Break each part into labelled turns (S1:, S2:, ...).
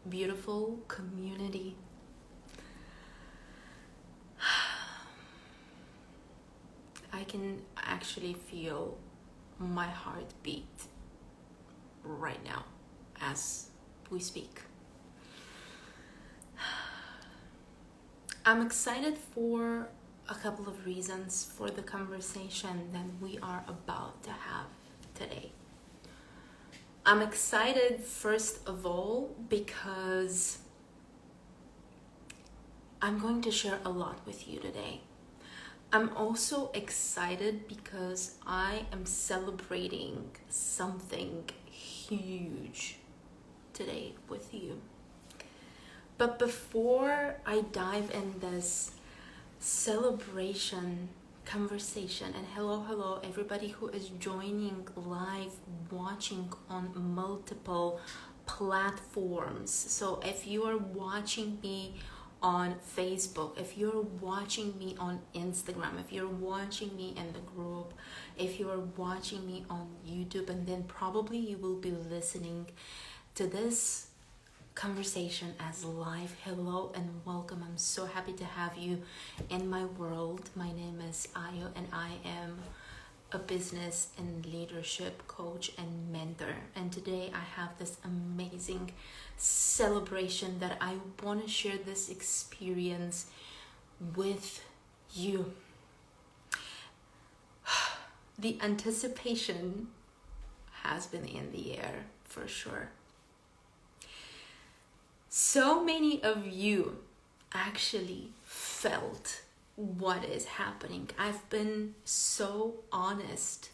S1: beautiful community. I can actually feel my heart beat right now as we speak. I'm excited for a couple of reasons for the conversation that we are about to have today. I'm excited, first of all, because I'm going to share a lot with you today. I'm also excited because I am celebrating something huge today with you. But before I dive in this celebration conversation, and hello everybody who is joining live, watching on multiple platforms. So if you are watching me on Facebook, if you're watching me on Instagram, if you're watching me in the group, if you're watching me on YouTube, and then probably you will be listening to this conversation as live. Hello and welcome. I'm so happy to have you in my world. My name is Ayo and I am a business and leadership coach and mentor. And today I have this amazing celebration that I want to share this experience with you. The anticipation has been in the air for sure. So many of you actually felt what is happening. I've been so honest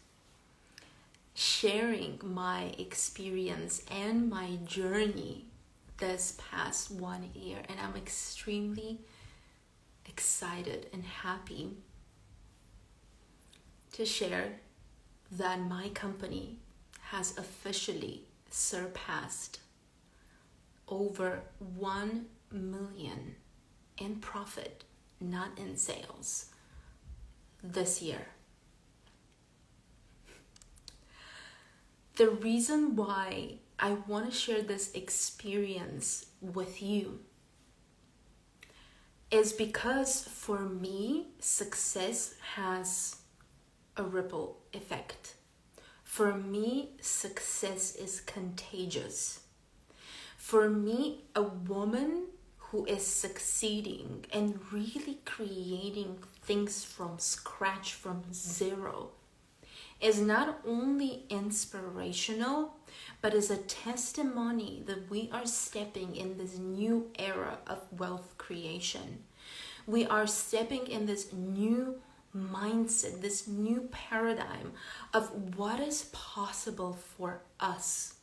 S1: sharing my experience and my journey this past 1 year, and I'm extremely excited and happy to share that my company has officially surpassed over 1 million in profit, not in sales, this year. The reason why I want to share this experience with you is because for me, success has a ripple effect. For me, success is contagious. For me, a woman who is succeeding and really creating things from scratch, from zero, is not only inspirational, but is a testimony that we are stepping in this new era of wealth creation. We are stepping in this new mindset, this new paradigm of what is possible for us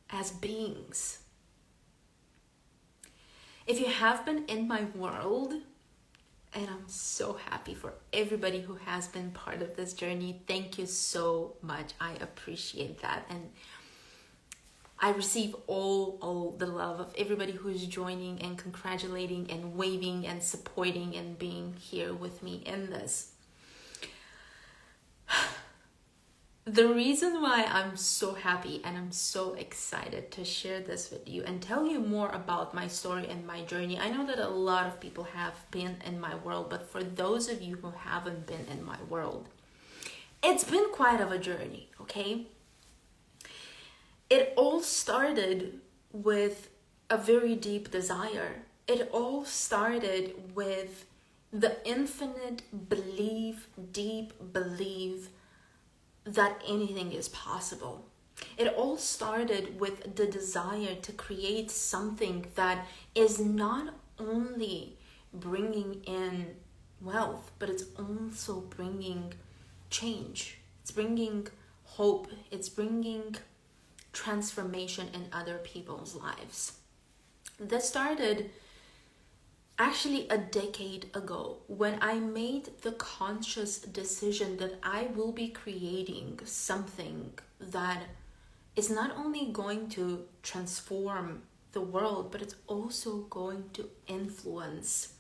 S1: as beings. If you have been in my world, and I'm so happy for everybody who has been part of this journey, thank you so much. I appreciate that, and I receive all the love of everybody who is joining and congratulating and waving and supporting and being here with me in this. The reason why I'm so happy and I'm so excited to share this with you and tell you more about my story and my journey. I know that a lot of people have been in my world, but for those of you who haven't been in my world, it's been quite of a journey, okay? It all started with a very deep desire. It all started with the infinite belief, deep belief that anything is possible. It all started with the desire to create something that is not only bringing in wealth, but it's also bringing change. It's bringing hope. It's bringing transformation in other people's lives. This started actually a decade ago when I made the conscious decision that I will be creating something that is not only going to transform the world, but it's also going to influence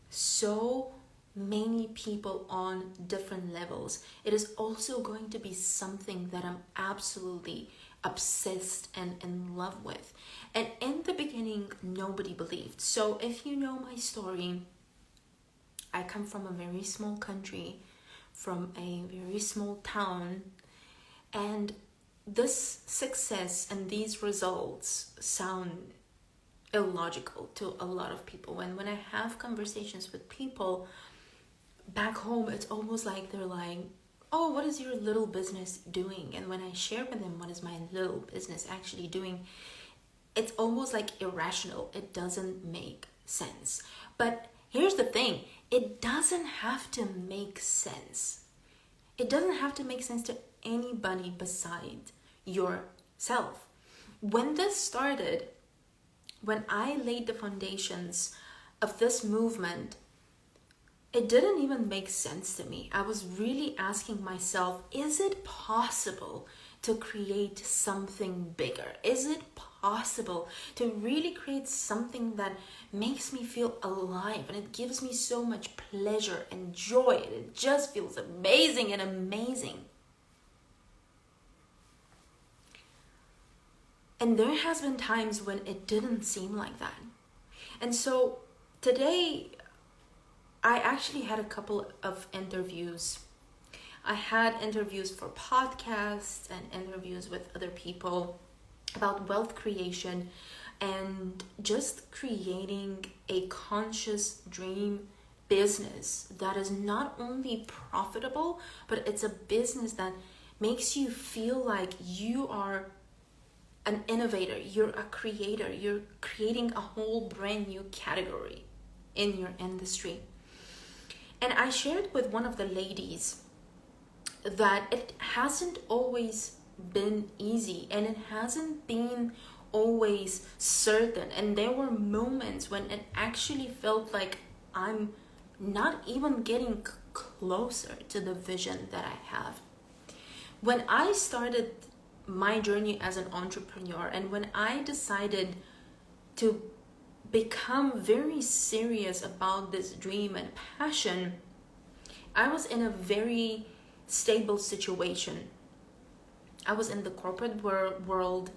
S1: so many people on different levels. It is also going to be something that I'm absolutely obsessed and in love with. And in the beginning, nobody believed. So if you know my story, I come from a very small country, from a very small town, and this success and these results sound illogical to a lot of people. And when I have conversations with people back home, it's almost like they're like, oh, what is your little business doing? And when I share with them what is my little business actually doing, it's almost like irrational. It doesn't make sense. But here's the thing, it doesn't have to make sense. It doesn't have to make sense to anybody besides yourself. When this started, when I laid the foundations of this movement, it didn't even make sense to me. I was really asking myself, is it possible to create something bigger? Is it possible to really create something that makes me feel alive and it gives me so much pleasure and joy, and it just feels amazing and amazing? And there has been times when it didn't seem like that. And so today, I actually had a couple of interviews. I had interviews for podcasts and interviews with other people about wealth creation and just creating a conscious dream business that is not only profitable, but it's a business that makes you feel like you are an innovator, you're a creator, you're creating a whole brand new category in your industry. And I shared with one of the ladies that it hasn't always been easy and it hasn't been always certain. And there were moments when it actually felt like I'm not even getting closer to the vision that I have. When I started my journey as an entrepreneur and when I decided to become very serious about this dream and passion, I was in a very stable situation. I was in the corporate world.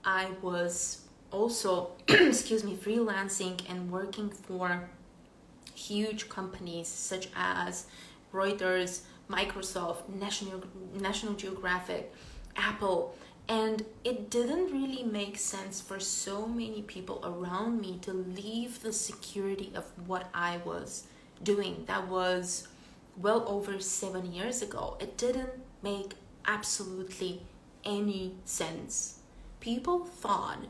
S1: I was also, freelancing and working for huge companies such as Reuters, Microsoft, National Geographic, Apple. And it didn't really make sense for so many people around me to leave the security of what I was doing. That was well over 7 years ago. It didn't make absolutely any sense. People thought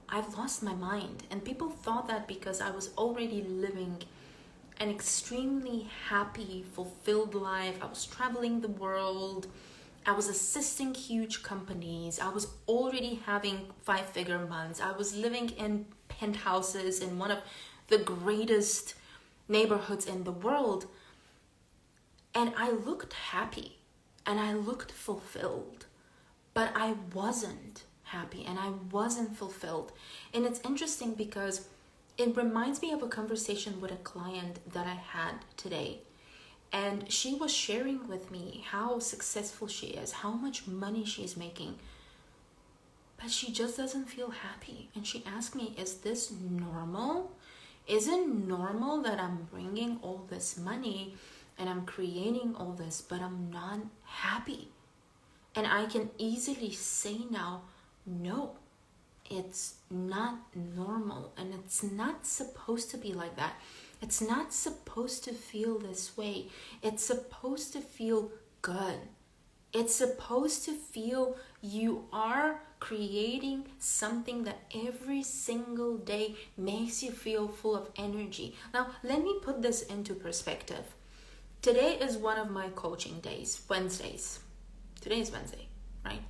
S1: I've lost my mind, and people thought that because I was already living an extremely happy, fulfilled life. I was traveling the world. I was assisting huge companies. I was already having 5-figure months. I was living in penthouses in one of the greatest neighborhoods in the world. And I looked happy and I looked fulfilled, but I wasn't happy and I wasn't fulfilled. And it's interesting because it reminds me of a conversation with a client that I had today. And she was sharing with me how successful she is, how much money she's making, but she just doesn't feel happy. And she asked me, is this normal? Is it normal that I'm bringing all this money and I'm creating all this, but I'm not happy? And I can easily say now, no, it's not normal, and it's not supposed to be like that. It's not supposed to feel this way. It's supposed to feel good. It's supposed to feel you are creating something that every single day makes you feel full of energy. Now, let me put this into perspective. Today is one of my coaching days, Wednesdays. Today is Wednesday, right?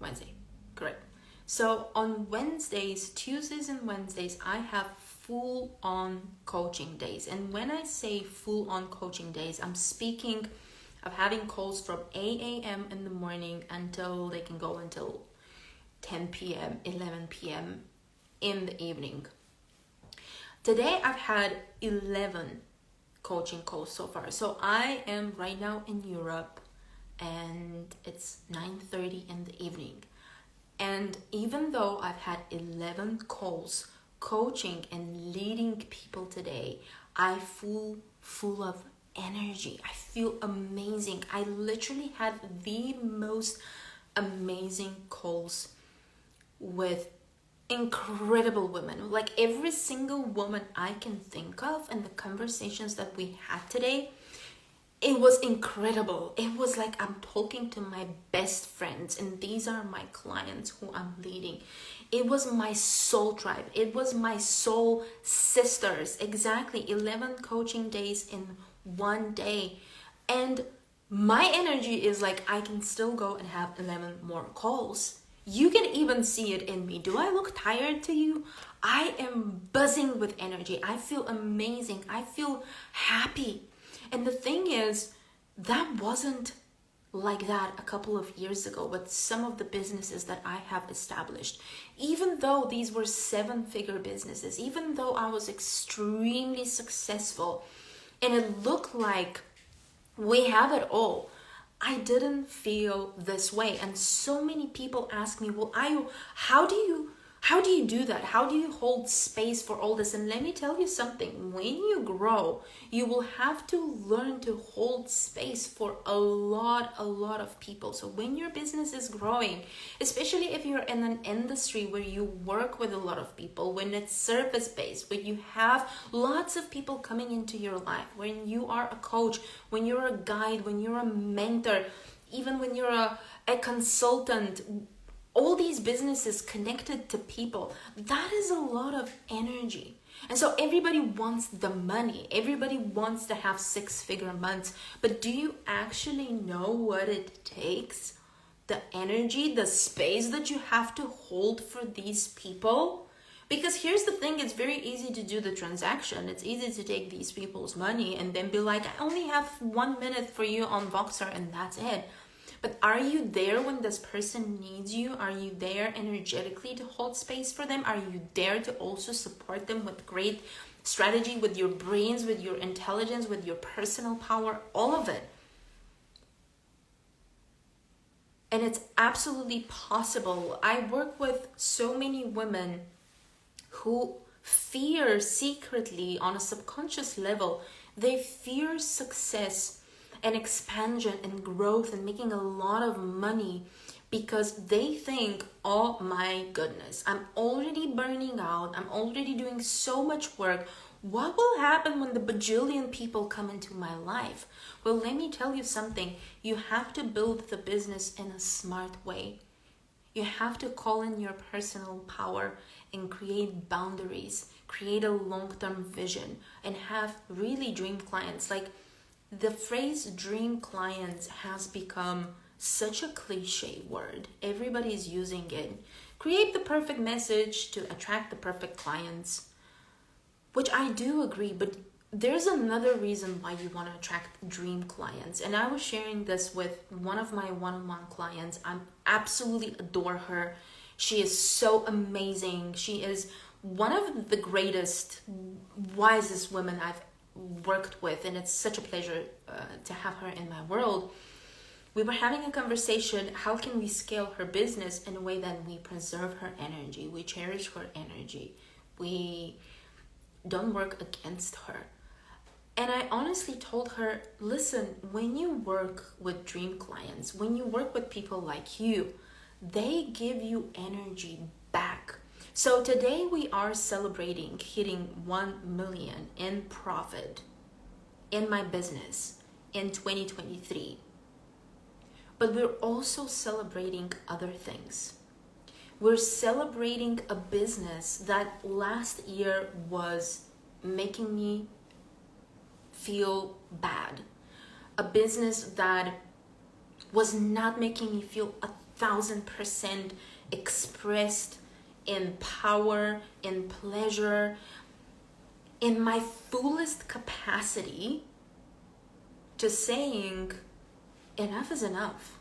S1: Wednesday, correct. So on Wednesdays, Tuesdays and Wednesdays, I have full-on coaching days. And when I say full-on coaching days, I'm speaking of having calls from 8 a.m. in the morning until they can go until 10 p.m., 11 p.m. in the evening. Today, I've had 11 coaching calls so far. So I am right now in Europe. and it's 9:30 in the evening. And even though I've had 11 calls coaching and leading people today, I feel full of energy. I feel amazing. I literally had the most amazing calls with incredible women. Like every single woman I can think of, and the conversations that we had today, it was incredible. It was like I'm talking to my best friends, and these are my clients who I'm leading. It was my soul tribe. It was my soul sisters. Exactly 11 coaching days in one day. And my energy is like I can still go and have 11 more calls. You can even see it in me. Do I look tired to you? I am buzzing with energy. I feel amazing. I feel happy. And the thing is, that wasn't like that a couple of years ago with some of the businesses that I have established. Even though these were 7-figure businesses, even though I was extremely successful and it looked like we have it all, I didn't feel this way. And so many people ask me, well, Ayu, how do you do that? How do you hold space for all this? And let me tell you something. When you grow, you will have to learn to hold space for a lot of people. So when your business is growing, especially if you're in an industry where you work with a lot of people, when it's service-based, when you have lots of people coming into your life, when you are a coach, when you're a guide, when you're a mentor, even when you're a consultant, all these businesses connected to people, that is a lot of energy. And so everybody wants the money. Everybody wants to have 6-figure months. But do you actually know what it takes? The energy, the space that you have to hold for these people? Because here's the thing, it's very easy to do the transaction. It's easy to take these people's money and then be like, I only have 1 minute for you on Voxer and that's it. But are you there when this person needs you? Are you there energetically to hold space for them? Are you there to also support them with great strategy, with your brains, with your intelligence, with your personal power, all of it? And it's absolutely possible. I work with so many women who fear secretly on a subconscious level. They fear success and expansion and growth and making a lot of money because they think, oh my goodness, I'm already burning out. I'm already doing so much work. What will happen when the bajillion people come into my life? Well, let me tell you something. You have to build the business in a smart way. You have to call in your personal power and create boundaries, create a long-term vision, and have really dream clients. Like, the phrase dream clients has become such a cliche word. Everybody's using it. Create the perfect message to attract the perfect clients, which I do agree, but there's another reason why you want to attract dream clients. And I was sharing this with one of my one-on-one clients. I absolutely adore her. She is so amazing. She is one of the greatest, wisest women I've worked with, and it's such a pleasure to have her in my world. We were having a conversation, how can we scale her business in a way that we preserve her energy, we cherish her energy, we don't work against her. And I honestly told her, listen, when you work with dream clients, when you work with people like you, they give you energy back. So today we are celebrating hitting 1 million in profit in my business in 2023. But we're also celebrating other things. We're celebrating a business that last year was making me feel bad. A business that was not making me feel 1,000% expressed in power, in pleasure, in my fullest capacity, to saying enough is enough.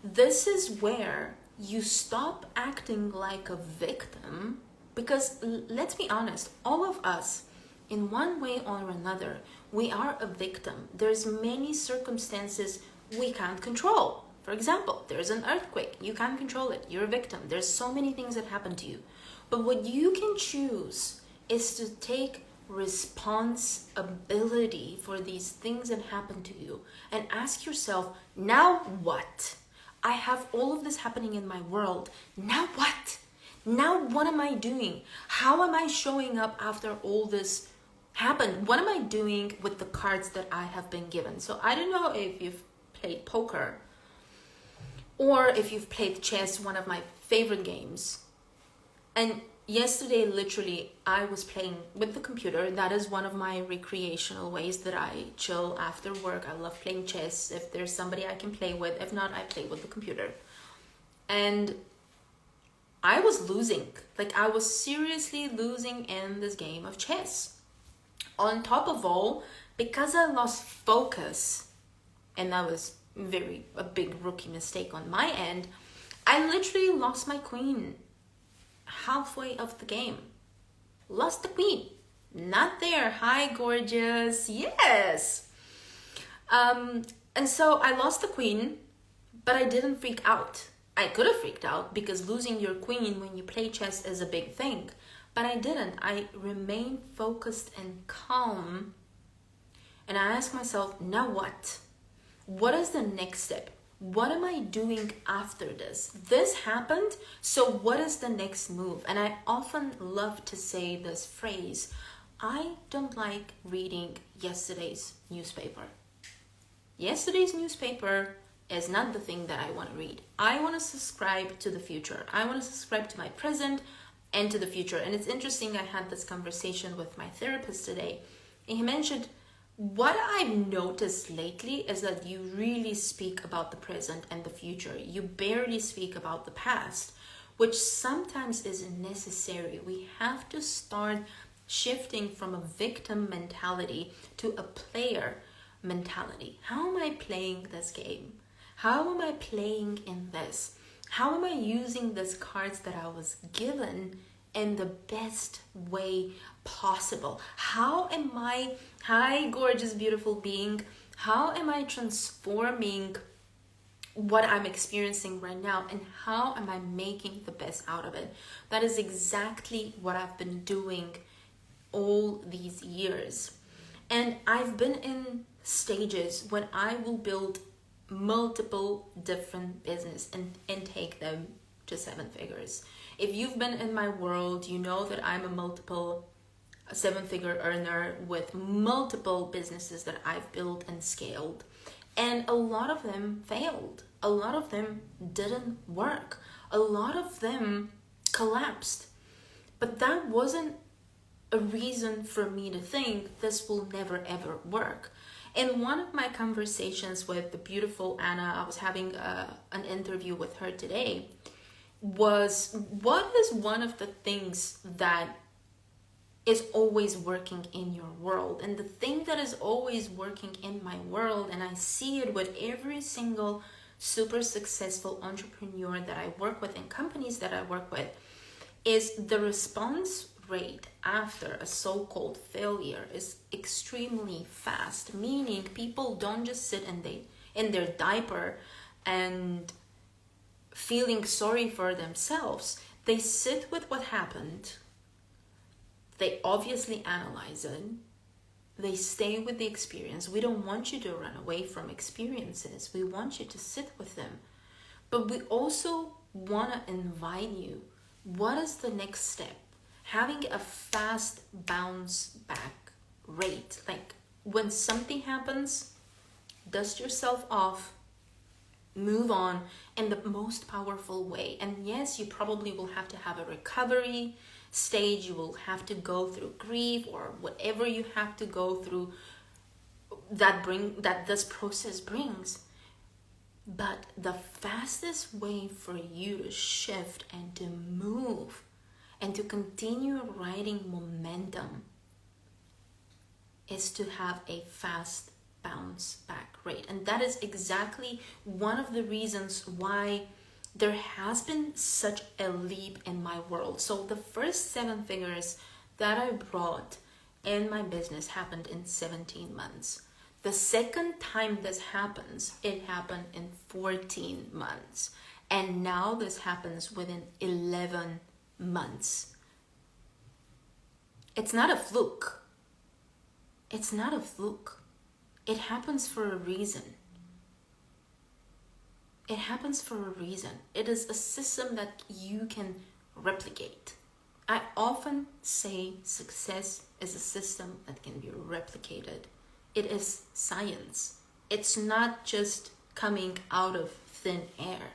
S1: This is where you stop acting like a victim, because let's be honest, all of us, in one way or another, we are a victim. There's many circumstances we can't control. For example, there's an earthquake. You can't control it. You're a victim. There's so many things that happen to you. But what you can choose is to take responsibility for these things that happen to you and ask yourself, now what? I have all of this happening in my world. Now what? Now what am I doing? How am I showing up after all this happened? What am I doing with the cards that I have been given? So I don't know if you've played poker or if you've played chess, one of my favorite games. And yesterday, literally, I was playing with the computer. That is one of my recreational ways that I chill after work. I love playing chess. If there's somebody I can play with, if not, I play with the computer. And I was losing. Like, I was seriously losing in this game of chess. On top of all, because I lost focus, and that was a big rookie mistake on my end, I literally lost my queen halfway of the game. Lost the queen. Not there. Hi, gorgeous. Yes. And so I lost the queen, but I didn't freak out. I could have freaked out because losing your queen when you play chess is a big thing, but I didn't. I remained focused and calm, and I asked myself, now what? What is the next step? What am I doing after this? This happened, so what is the next move? And I often love to say this phrase, I don't like reading yesterday's newspaper. Yesterday's newspaper is not the thing that I want to read. I want to subscribe to the future. I want to subscribe to my present and to the future. And it's interesting, I had this conversation with my therapist today, and he mentioned, what I've noticed lately is that you really speak about the present and the future. You barely speak about the past, which sometimes is necessary. We have to start shifting from a victim mentality to a player mentality. How am I playing this game? How am I playing in this? How am I using these cards that I was given in the best way possible? How am I, hi gorgeous beautiful being, how am I transforming what I'm experiencing right now, and how am I making the best out of it? That is exactly what I've been doing all these years. And I've been in stages when I will build multiple different business and take them to 7 figures. If you've been in my world, you know that I'm a multiple 7-figure earner with multiple businesses that I've built and scaled. And a lot of them failed. A lot of them didn't work. A lot of them collapsed. But that wasn't a reason for me to think this will never ever work. In one of my conversations with the beautiful Anna, I was having an interview with her today, was what is one of the things that is always working in your world? And the thing that is always working in my world, and I see it with every single super successful entrepreneur that I work with and companies that I work with, is the response rate after a so-called failure is extremely fast, meaning people don't just sit in their diaper and feeling sorry for themselves. They sit with what happened. They obviously analyze it. They stay with the experience. We don't want you to run away from experiences. We want you to sit with them. But we also want to invite you. What is the next step? Having a fast bounce back rate. Like when something happens, dust yourself off, move on in the most powerful way. And yes, you probably will have to have a recovery stage. You will have to go through grief or whatever you have to go through that this process brings. But the fastest way for you to shift and to move and to continue riding momentum is to have a fast bounce back rate. And that is exactly one of the reasons why there has been such a leap in my world. So the first 7 figures that I brought in my business happened in 17 months. The second time this happens, it happened in 14 months. And now this happens within 11 months. It's not a fluke. It's not a fluke. It happens for a reason. It happens for a reason. It is a system that you can replicate. I often say success is a system that can be replicated. It is science. It's not just coming out of thin air.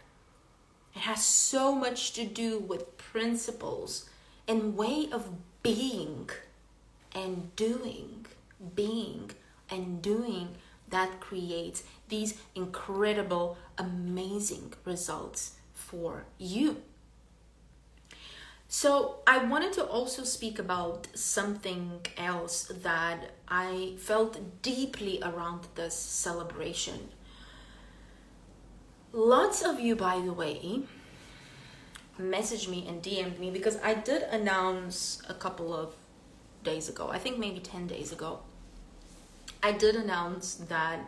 S1: It has so much to do with principles and way of being and doing. Being and doing that creates these incredible, amazing results for you. So I wanted to also speak about something else that I felt deeply around this celebration. Lots of you, by the way, messaged me and DM'd me because I did announce a couple of days ago, I think maybe 10 days ago, I did announce that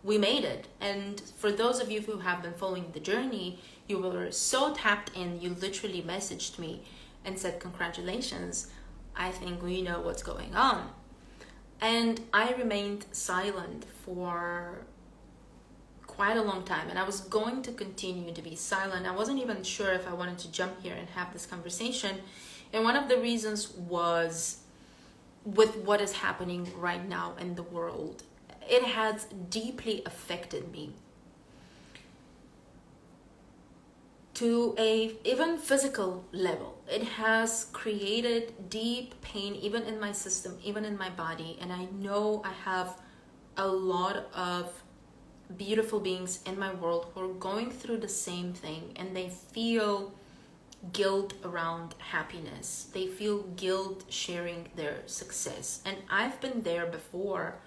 S1: we made it. And for those of you who have been following the journey, you were so tapped in, you literally messaged me and said, congratulations, I think we know what's going on. And I remained silent for quite a long time, and I was going to continue to be silent. I wasn't even sure if I wanted to jump here and have this conversation. And one of the reasons was with what is happening right now in the world. It has deeply affected me to a even physical level. It has created deep pain even in my system, even in my body. And I know I have a lot of beautiful beings in my world who are going through the same thing, and they feel guilt around happiness. They feel guilt sharing their success. And I've been there before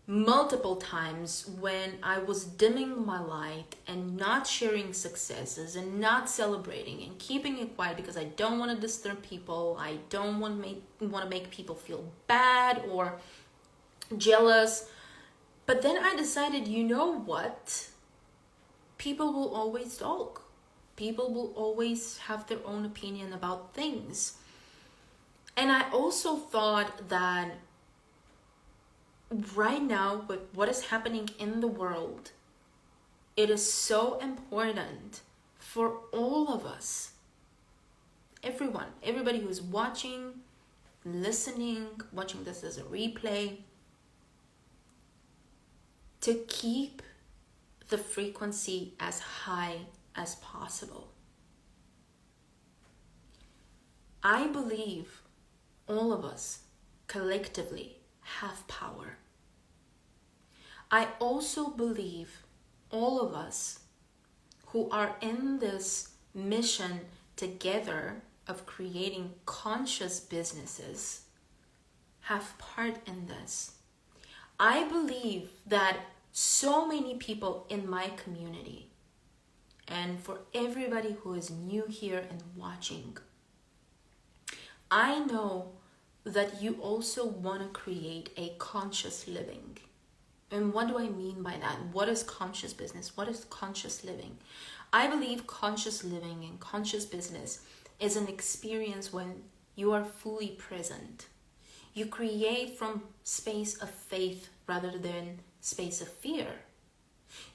S1: multiple times when I was dimming my light and not sharing successes and not celebrating and keeping it quiet because I don't want to disturb people. I don't want to make people feel bad or jealous. But then I decided, you know what? People will always talk. People will always have their own opinion about things. And I also thought that right now, with what is happening in the world, it is so important for all of us, everyone, everybody who's watching, listening, watching this as a replay, to keep the frequency as high as possible. I believe all of us collectively have power. I also believe all of us who are in this mission together of creating conscious businesses have part in this. I believe that so many people in my community, and for everybody who is new here and watching, I know that you also want to create a conscious living. And what do I mean by that? What is conscious business? What is conscious living? I believe conscious living and conscious business is an experience when you are fully present. You create from space of faith rather than space of fear.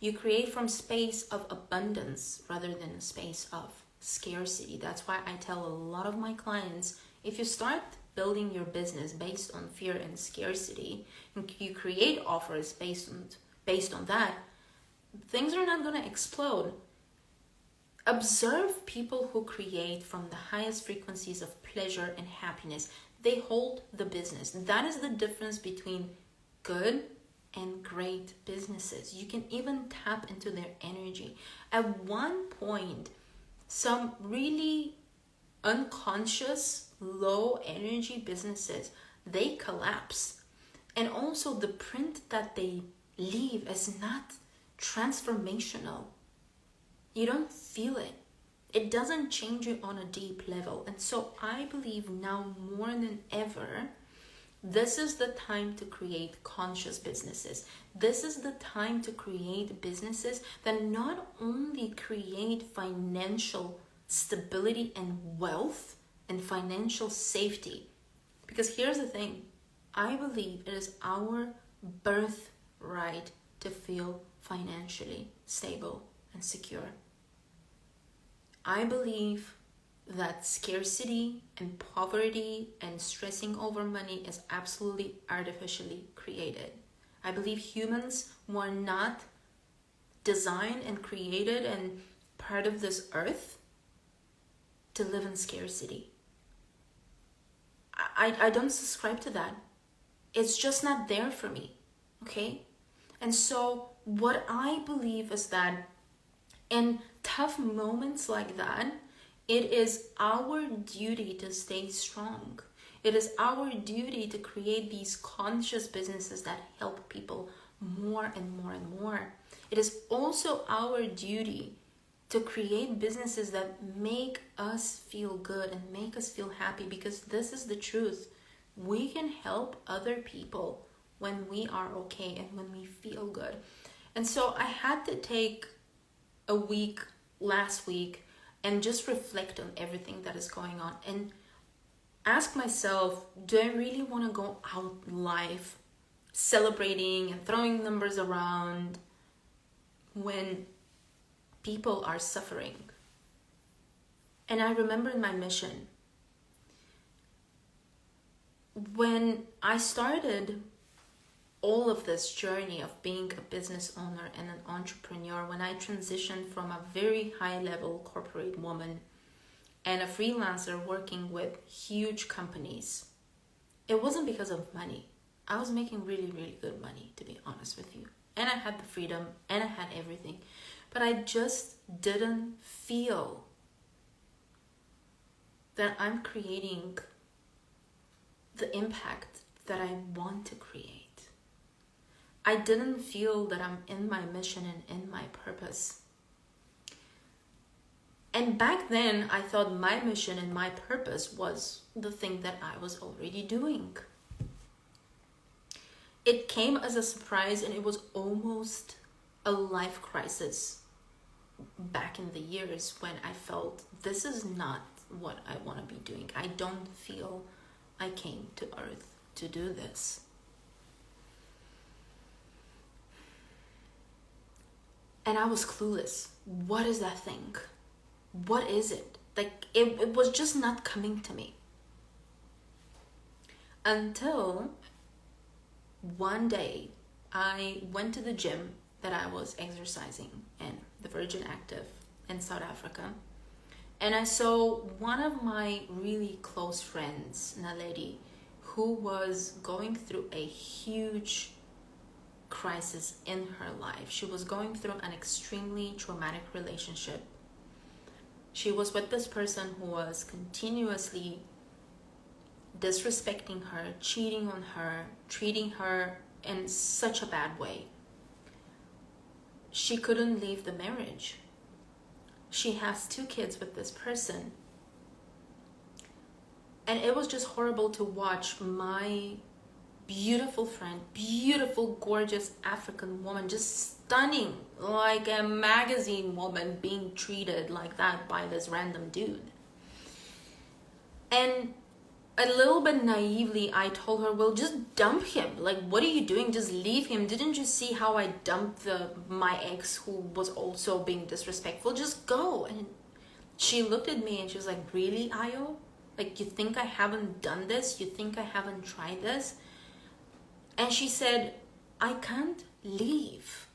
S1: You create from space of abundance rather than a space of scarcity. That's why I tell a lot of my clients, if you start building your business based on fear and scarcity, and you create offers based on that, things are not going to explode. Observe people who create from the highest frequencies of pleasure and happiness. They hold the business. That is the difference between good and great businesses. You can even tap into their energy. At one point, some really unconscious, low energy businesses, they collapse. And also the print that they leave is not transformational. You don't feel it. It doesn't change you on a deep level. And so I believe now more than ever, This is the time to create conscious businesses. This is the time to create businesses that not only create financial stability and wealth and financial safety. Because here's the thing, I believe it is our birthright to feel financially stable and secure. I believe that scarcity and poverty and stressing over money is absolutely artificially created. I believe humans were not designed and created and part of this earth to live in scarcity. I don't subscribe to that. It's just not there for me, okay? And so what I believe is that in tough moments like that, it is our duty to stay strong. It is our duty to create these conscious businesses that help people more and more and more. It is also our duty to create businesses that make us feel good and make us feel happy, because this is the truth. We can help other people when we are okay and when we feel good. And so I had to take a week last week and just reflect on everything that is going on and ask myself, do I really want to go out life celebrating and throwing numbers around when people are suffering? And I remembered my mission. When I started all of this journey of being a business owner and an entrepreneur, when I transitioned from a very high level corporate woman and a freelancer working with huge companies, it wasn't because of money. I was making really, really good money, to be honest with you. And I had the freedom and I had everything. But I just didn't feel that I'm creating the impact that I want to create. I didn't feel that I'm in my mission and in my purpose. And back then, I thought my mission and my purpose was the thing that I was already doing. It came as a surprise, and it was almost a life crisis back in the years when I felt this is not what I want to be doing. I don't feel I came to Earth to do this. And I was clueless. What is that thing? What is it? Like, it was just not coming to me. Until one day, I went to the gym that I was exercising in, the Virgin Active in South Africa. And I saw one of my really close friends, Naledi, who was going through a huge crisis in her life. She was going through an extremely traumatic relationship. She was with this person who was continuously disrespecting her, cheating on her, treating her in such a bad way. She couldn't leave the marriage. She has 2 kids with this person. And it was just horrible to watch my beautiful friend, beautiful, gorgeous African woman, just stunning, like a magazine woman, being treated like that by this random dude. And a little bit naively, I told her, well, just dump him. Like, what are you doing? Just leave him. Didn't you see how I dumped my ex who was also being disrespectful? Just go. And she looked at me and she was like, really, Ayo? Like, you think I haven't done this? You think I haven't tried this? And she said, I can't leave.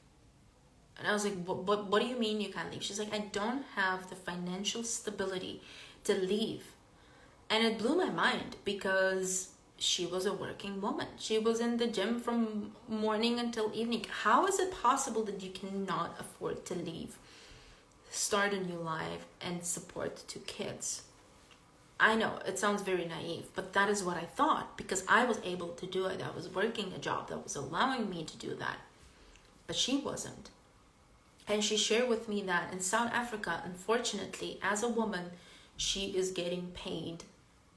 S1: And I was like, what do you mean you can't leave? She's like, I don't have the financial stability to leave. And it blew my mind because she was a working woman. She was in the gym from morning until evening. How is it possible that you cannot afford to leave, start a new life, and support 2 kids? I know it sounds very naive, but that is what I thought because I was able to do it. I was working a job that was allowing me to do that, but she wasn't. And she shared with me that in South Africa, unfortunately, as a woman, she is getting paid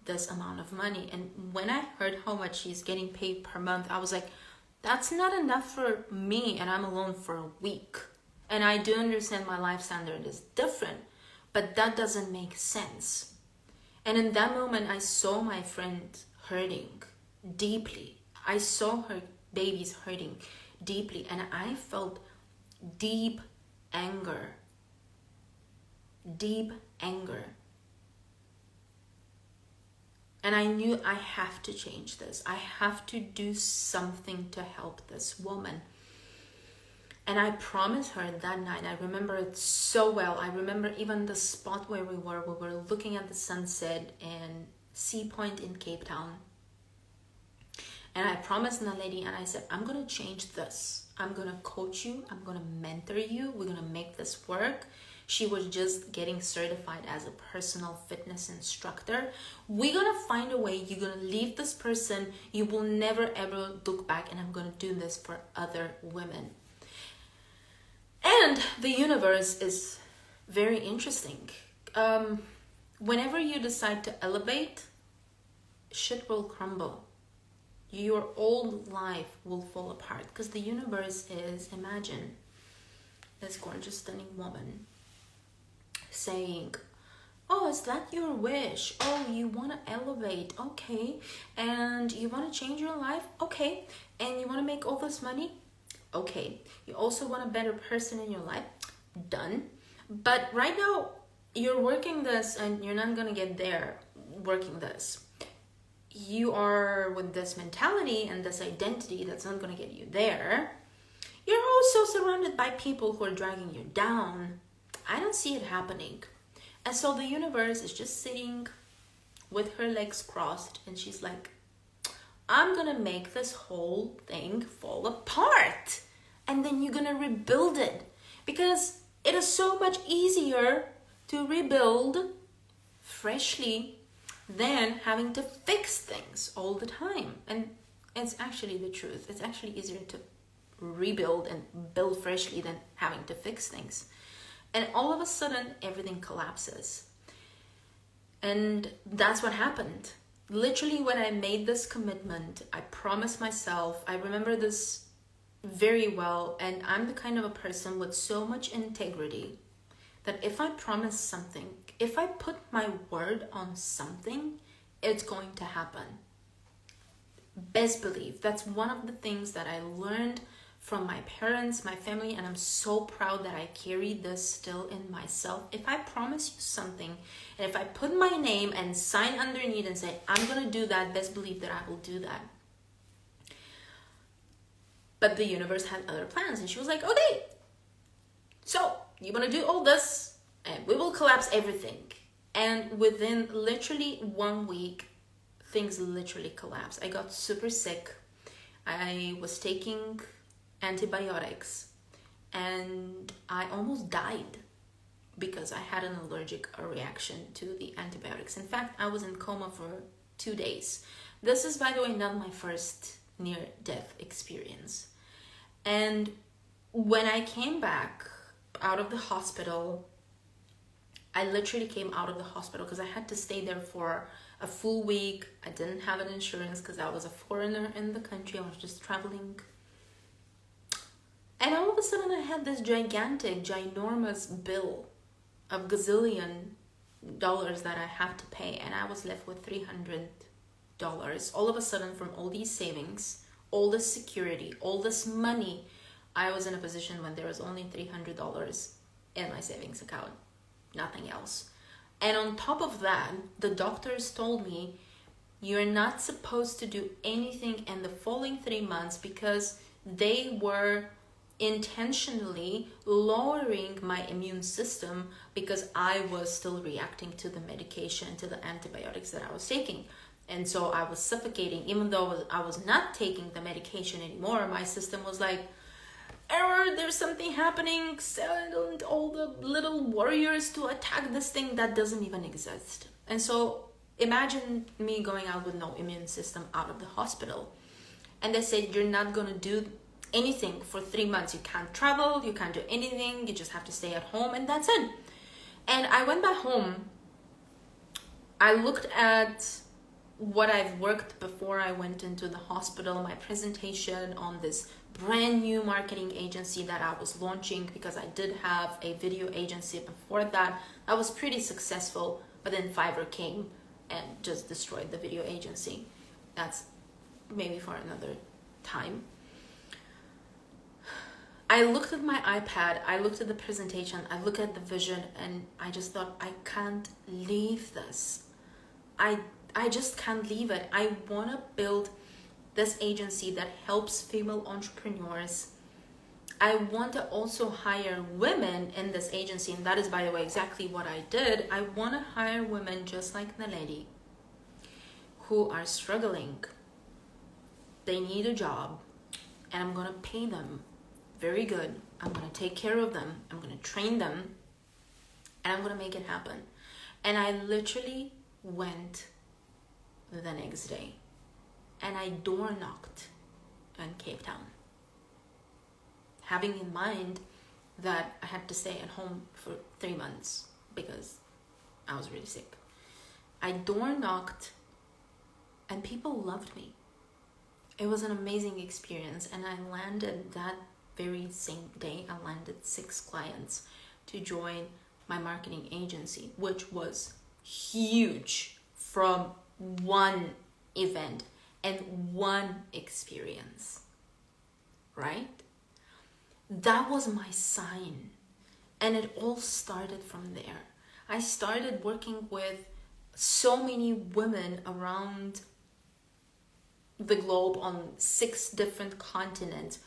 S1: this amount of money. And when I heard how much she's getting paid per month, I was like, that's not enough for me, and I'm alone for a week. And I do understand my life standard is different, but that doesn't make sense. And in that moment, I saw my friend hurting deeply. I saw her babies hurting deeply, and I felt deep anger. Deep anger. And I knew I have to change this. I have to do something to help this woman. And I promised her that night, I remember it so well. I remember even the spot where we were looking at the sunset in Sea Point in Cape Town. And I promised that lady, and I said, I'm going to change this. I'm going to coach you. I'm going to mentor you. We're going to make this work. She was just getting certified as a personal fitness instructor. We're going to find a way. You're going to leave this person. You will never ever look back, and I'm going to do this for other women. And the universe is very interesting. Whenever you decide to elevate, shit will crumble. Your old life will fall apart, because the universe is, imagine this gorgeous, stunning woman saying, oh, is that your wish? Oh, you want to elevate? Okay. And you want to change your life? Okay. And you want to make all this money? Okay. You also want a better person in your life? Done. But right now, you're working this and you're not going to get there working this. You are with this mentality and this identity that's not going to get you there. You're also surrounded by people who are dragging you down. I don't see it happening. And so the universe is just sitting with her legs crossed, and she's like, I'm going to make this whole thing fall apart. And then you're going to rebuild it. Because it is so much easier to rebuild freshly than having to fix things all the time. And it's actually the truth. It's actually easier to rebuild and build freshly than having to fix things. And all of a sudden, everything collapses. And that's what happened. Literally, when I made this commitment, I promised myself, I remember this very well, and I'm the kind of a person with so much integrity that if I promise something, if I put my word on something, it's going to happen. Best believe. That's one of the things that I learned from my parents, my family, and I'm so proud that I carry this still in myself. If I promise you something, and if I put my name and sign underneath and say, I'm going to do that, best believe that I will do that. But the universe had other plans, and she was like, okay, so you're going to do all this, and we will collapse everything. And within literally 1 week, things literally collapsed. I got super sick. I was taking antibiotics, and I almost died because I had an allergic reaction to the antibiotics. In fact, I was in coma for 2 days. This is, by the way, not my first near-death experience. And when I came back out of the hospital, I literally came out of the hospital because I had to stay there for a full week. I didn't have an insurance because I was a foreigner in the country. I was just traveling. And all of a sudden I had this gigantic, ginormous bill of gazillion dollars that I have to pay. And I was left with $300. All of a sudden, from all these savings, all this security, all this money, I was in a position when there was only $300 in my savings account. Nothing else. And on top of that, the doctors told me, you're not supposed to do anything in the following 3 months because they were intentionally lowering my immune system because I was still reacting to the medication, to the antibiotics that I was taking. And so I was suffocating. Even though I was not taking the medication anymore, my system was like, error, there's something happening, send all the little warriors to attack this thing that doesn't even exist. And so imagine me going out with no immune system out of the hospital. And they said, you're not going to do anything for 3 months. You can't travel, you can't do anything, you just have to stay at home, and that's it. And I went back home. I looked at what I've worked before I went into the hospital, my presentation on this brand new marketing agency that I was launching, because I did have a video agency before that. I was pretty successful, but then Fiverr came and just destroyed the video agency. That's maybe for another time. I looked at my iPad, I looked at the presentation, I looked at the vision, and I just thought, I can't leave this. I just can't leave it. I want to build this agency that helps female entrepreneurs. I want to also hire women in this agency, and that is, by the way, exactly what I did. I want to hire women just like the lady who are struggling. They need a job, and I'm going to pay them very good. I'm going to take care of them. I'm going to train them, and I'm going to make it happen. And I literally went the next day and I door knocked in Cape Town, having in mind that I had to stay at home for 3 months because I was really sick. I door knocked and people loved me. It was an amazing experience, and I landed that very same day. I landed 6 clients to join my marketing agency, which was huge from one event and one experience, right? That was my sign, and it all started from there. I started working with so many women around the globe on 6 different continents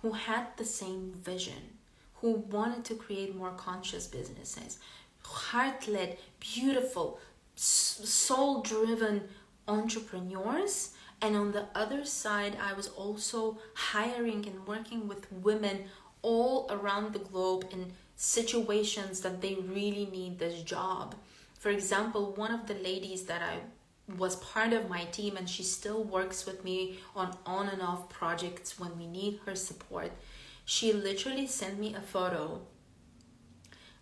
S1: who had the same vision, who wanted to create more conscious businesses, heart-led, beautiful, soul-driven entrepreneurs. And on the other side, I was also hiring and working with women all around the globe in situations that they really need this job. For example, one of the ladies that I was part of my team, and she still works with me on and off projects when we need her support, she literally sent me a photo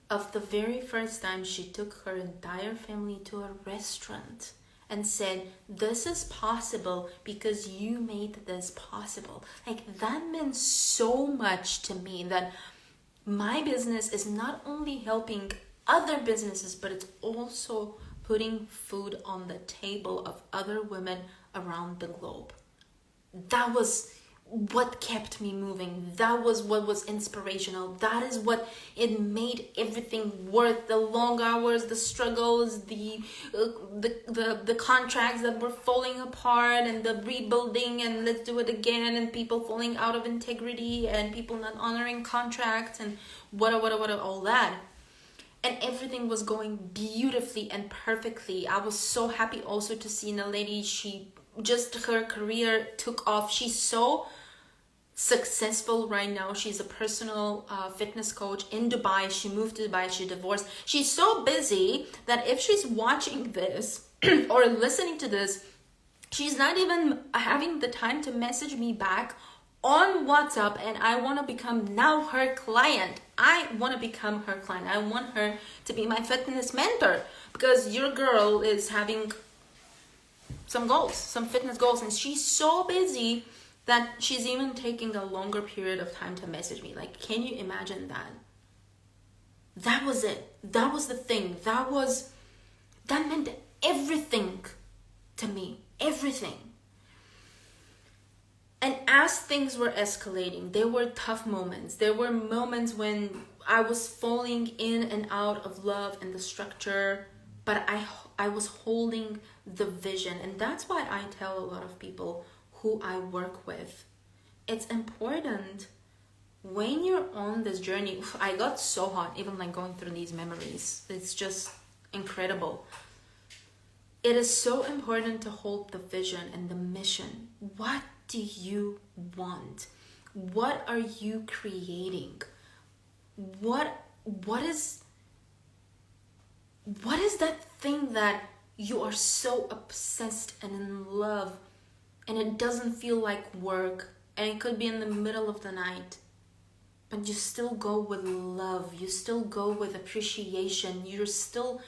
S1: of the very first time she took her entire family to a restaurant and said, this is possible because you made this possible. Like, that meant so much to me, that my business is not only helping other businesses, but it's also putting food on the table of other women around the globe. That was what kept me moving. That was what was inspirational. That is what it made everything worth the long hours, the struggles, the contracts that were falling apart, and the rebuilding, and let's do it again, and people falling out of integrity, and people not honoring contracts, and what all that. And everything was going beautifully and perfectly. I was so happy also to see a lady, her career took off. She's so successful right now. She's a personal fitness coach in Dubai. She moved to Dubai. She divorced. She's so busy that if she's watching this or listening to this, she's not even having the time to message me back on WhatsApp, and I want to become now her client. I want to become her client. I want her to be my fitness mentor, because your girl is having some goals, some fitness goals, and she's so busy that she's even taking a longer period of time to message me. Like, can you imagine that? That was it. That was the thing. That meant everything to me. Everything. And as things were escalating, there were tough moments. There were moments when I was falling in and out of love and the structure, but I was holding the vision. And that's why I tell a lot of people who I work with, it's important when you're on this journey. I got so hot, even like going through these memories. It's just incredible. It is so important to hold the vision and the mission. What do you want? What are you creating? What is that thing that you are so obsessed and in love, and it doesn't feel like work, and it could be in the middle of the night, but you still go with love, you still go with appreciation, you're still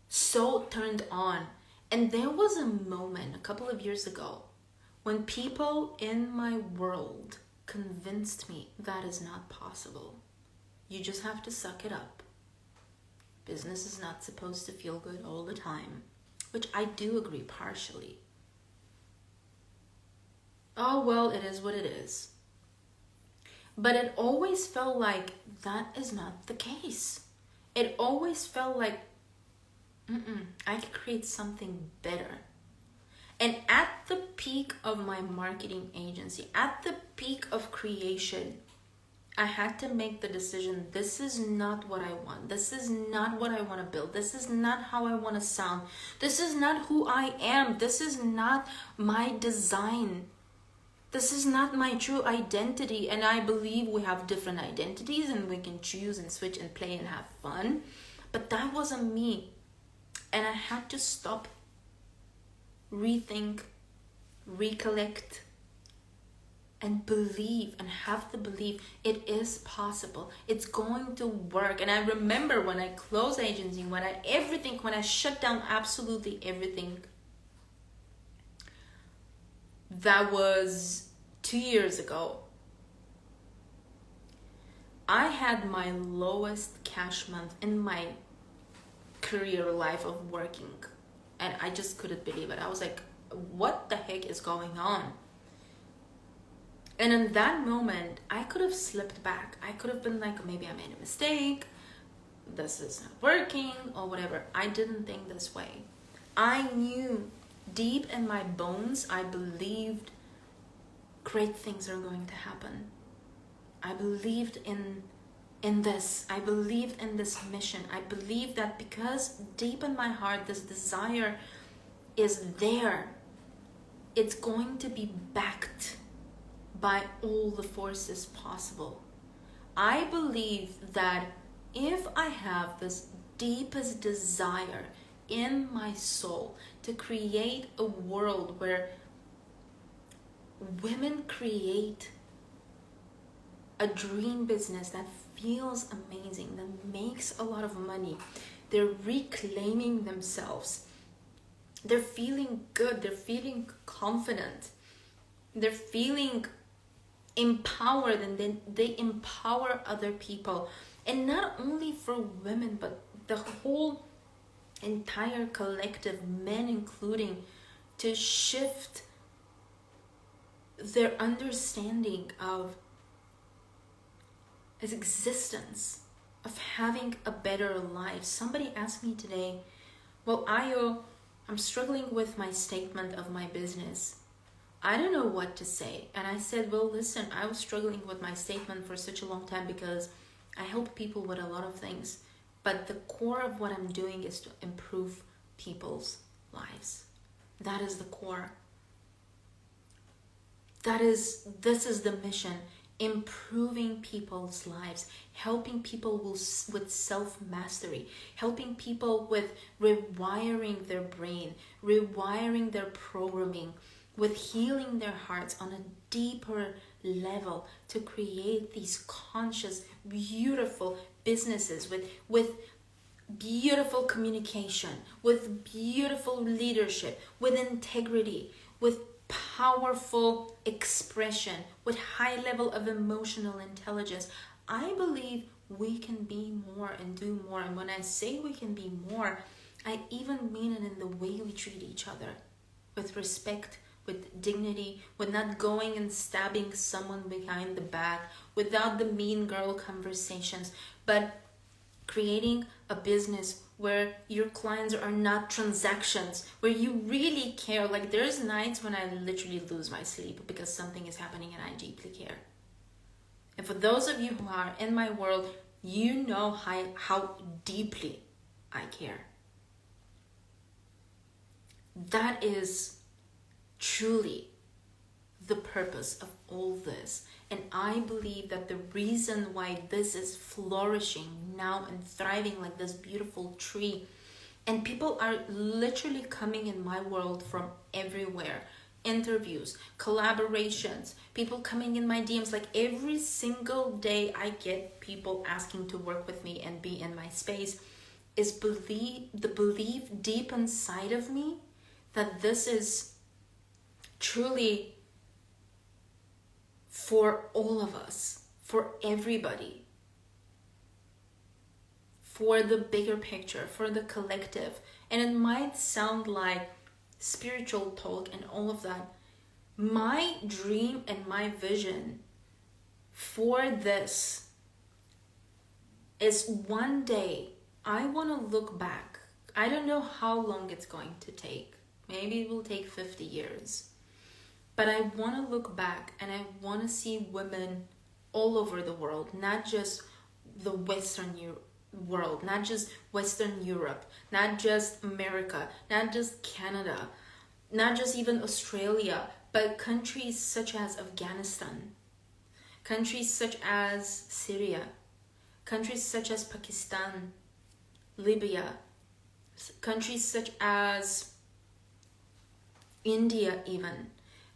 S1: so turned on, And there was a moment a couple of years ago when people in my world convinced me that is not possible. You just have to suck it up. Business is not supposed to feel good all the time, which I do agree partially. Oh, well, it is what it is. But it always felt like that is not the case. It always felt like, I could create something better. And at the peak of my marketing agency, at the peak of creation, I had to make the decision, this is not what I want. This is not what I want to build. This is not how I want to sound. This is not who I am. This is not my design. This is not my true identity. And I believe we have different identities and we can choose and switch and play and have fun. But that wasn't me. And I had to stop, rethink, recollect, and believe, and have the belief it is possible. It's going to work. And I remember when I closed agency, when I shut down absolutely everything. That was 2 years ago. I had my lowest cash month in my career life of working. And I just couldn't believe it. I was like, what the heck is going on? And in that moment, I could have slipped back. I could have been like, maybe I made a mistake. This is not working or whatever. I didn't think this way. I knew deep in my bones, I believed great things are going to happen. I believed in this. I believed in this mission. I believed that because deep in my heart, this desire is there, it's going to be backed by all the forces possible. I believe that if I have this deepest desire in my soul to create a world where women create a dream business that feels amazing, that makes a lot of money, they're reclaiming themselves, they're feeling good, they're feeling confident, they're feeling empowered, and then they empower other people. And not only for women, but the whole entire collective, men including, to shift their understanding of his existence, of having a better life. Somebody asked me today, well, Ayo, I'm struggling with my statement of my business. I don't know what to say. And I said, well, listen, I was struggling with my statement for such a long time because I help people with a lot of things. But the core of what I'm doing is to improve people's lives. That is the core. This is the mission. Improving people's lives, helping people with self-mastery, helping people with rewiring their brain, rewiring their programming, with healing their hearts on a deeper level to create these conscious, beautiful businesses with beautiful communication, with beautiful leadership, with integrity, with powerful expression, with high level of emotional intelligence. I believe we can be more and do more. And when I say we can be more, I even mean it in the way we treat each other, with respect, with dignity, with not going and stabbing someone behind the back, without the mean girl conversations, but creating a business where your clients are not transactions, where you really care. Like, there's nights when I literally lose my sleep because something is happening and I deeply care. And for those of you who are in my world, you know how deeply I care. That is truly the purpose of all this. And I believe that the reason why this is flourishing now and thriving like this beautiful tree, and people are literally coming in my world from everywhere, interviews, collaborations, people coming in my DMs, like every single day I get people asking to work with me and be in my space, is the belief deep inside of me that this is truly for all of us, for everybody, for the bigger picture, for the collective. And it might sound like spiritual talk and all of that. My dream and my vision for this is one day I want to look back. I don't know how long it's going to take. Maybe it will take 50 years. But I want to look back and I want to see women all over the world, not just the Western world, not just Western Europe, not just America, not just Canada, not just even Australia, but countries such as Afghanistan, countries such as Syria, countries such as Pakistan, Libya, countries such as India even,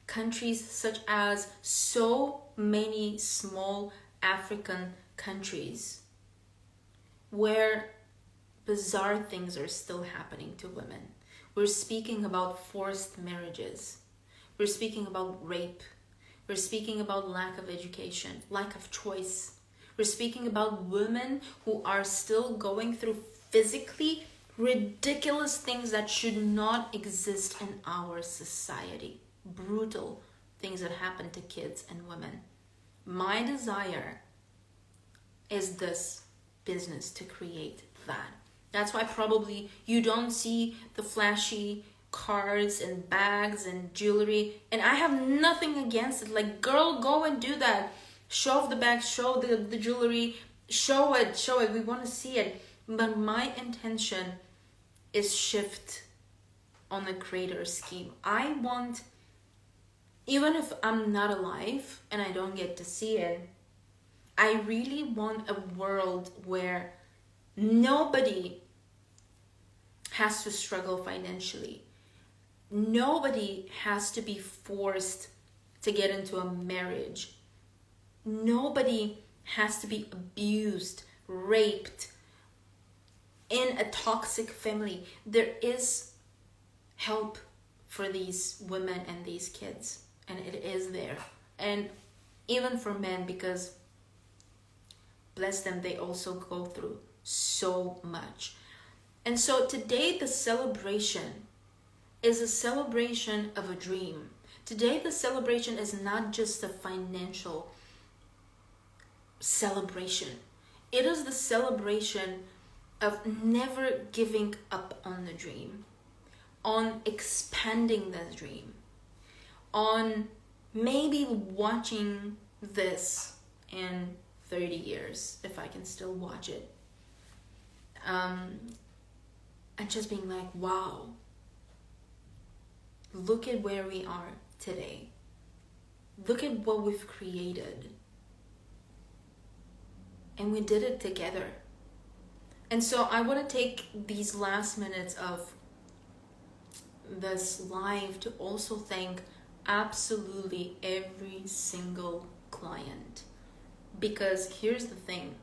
S1: countries such as so many small African countries where bizarre things are still happening to women. We're speaking about forced marriages. We're speaking about rape. We're speaking about lack of education, lack of choice. We're speaking about women who are still going through physically ridiculous things that should not exist in our society. Brutal things that happen to kids and women. My desire is this business to create that. That's why probably you don't see the flashy cars and bags and jewelry, and I have nothing against it. Like, girl, go and do that. Show off the bags, show the jewelry, show it. We want to see it. But my intention is shift on the greater scheme. I want, even if I'm not alive and I don't get to see it, I really want a world where nobody has to struggle financially. Nobody has to be forced to get into a marriage. Nobody has to be abused, raped, in a toxic family. There is help for these women and these kids, and it is there. And even for men, because bless them, they also go through so much. And so today the celebration is a celebration of a dream. Today the celebration is not just a financial celebration. It is the celebration of never giving up on the dream, on expanding the dream, on maybe watching this in 30 years, if I can still watch it. And just being like, wow, look at where we are today. Look at what we've created. And we did it together. And so I want to take these last minutes of this live to also thank absolutely every single client. Because here's the thing.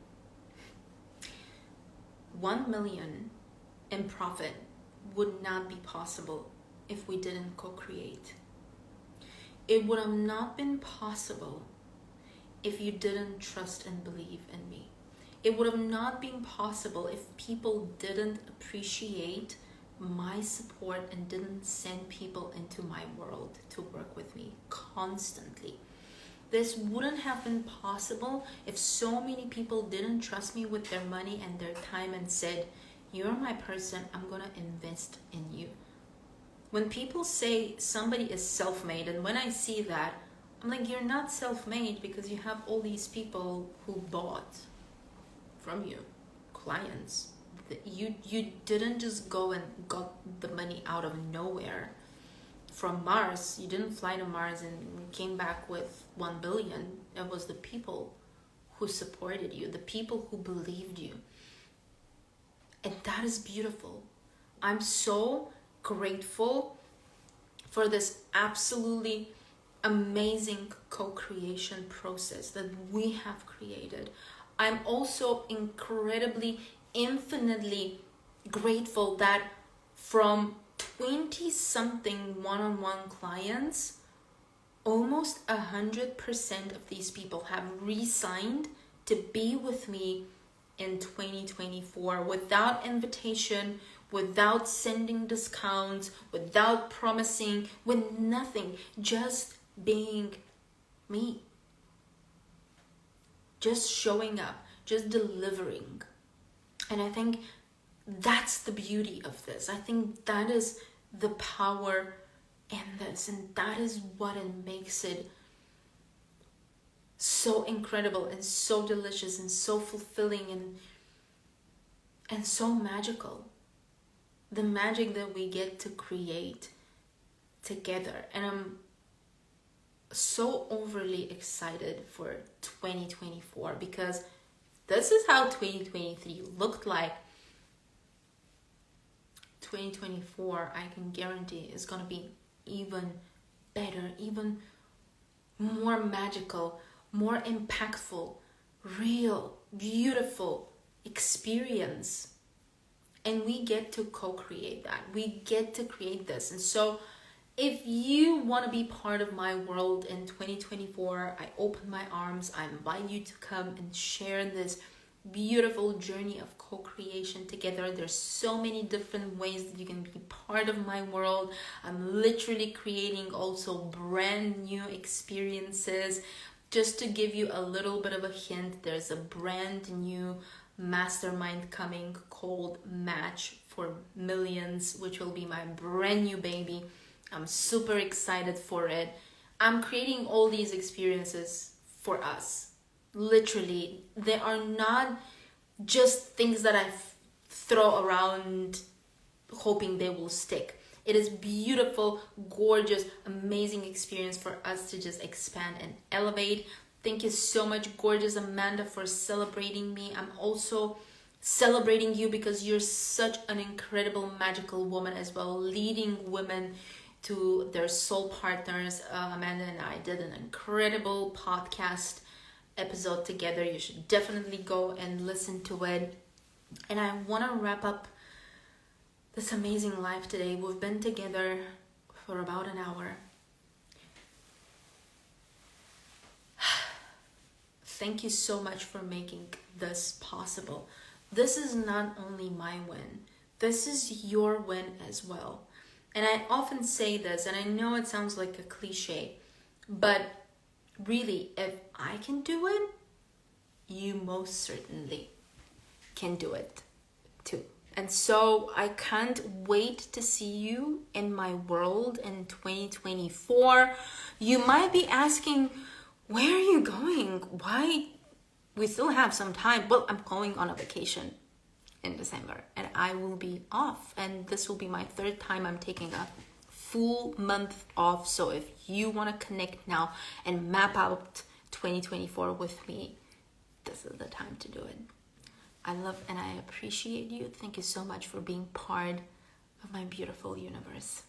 S1: 1 million in profit would not be possible if we didn't co-create. It would have not been possible if you didn't trust and believe in me. It would have not been possible if people didn't appreciate my support and didn't send people into my world to work with me constantly. This wouldn't have been possible if so many people didn't trust me with their money and their time and said, you're my person, I'm gonna invest in you. When people say somebody is self-made, and when I see that, I'm like, you're not self-made because you have all these people who bought from you, clients. You didn't just go and got the money out of nowhere from Mars. You didn't fly to Mars and came back with 1 billion. It was the people who supported you, the people who believed you. And that is beautiful. I'm so grateful for this absolutely amazing co-creation process that we have created. I'm also incredibly, infinitely grateful that from 20 something one-on-one clients, almost 100% of these people have re-signed to be with me in 2024 without invitation, without sending discounts, without promising, with nothing, just being me, just showing up, just delivering. And I think that's the beauty of this. I think that is the power in this, and that is what it makes it so incredible and so delicious and so fulfilling and so magical. The magic that we get to create together. And I'm so overly excited for 2024, because this is how 2023 looked like. 2024, I can guarantee, is going to be even better, even more magical, more impactful, real, beautiful experience. And we get to co-create that. We get to create this. And so if you want to be part of my world in 2024, I open my arms. I invite you to come and share this beautiful journey of co-creation together. There's so many different ways that you can be part of my world. I'm literally creating also brand new experiences. Just to give you a little bit of a hint, there's a brand new mastermind coming called Match for Millions, which will be my brand new baby. I'm super excited for it. I'm creating all these experiences for us. Literally, they are not just things that I throw around hoping they will stick. It is beautiful, gorgeous, amazing experience for us to just expand and elevate. Thank you so much, gorgeous Amanda, for celebrating me. I'm also celebrating you because you're such an incredible, magical woman as well, leading women to their soul partners. Amanda and I did an incredible podcast episode together. You should definitely go and listen to it. And I want to wrap up this amazing life today. We've been together for about an hour. Thank you so much for making this possible. This is not only my win, this is your win as well. And I often say this, and I know it sounds like a cliche, but really, if I can do it, you most certainly can do it too. And so I can't wait to see you in my world in 2024. You might be asking, where are you going? Why? We still have some time. Well, I'm going on a vacation in December and I will be off. And this will be my third time I'm taking a full month off. So if you want to connect now and map out 2024 with me, this is the time to do it. I love and I appreciate you. Thank you so much for being part of my beautiful universe.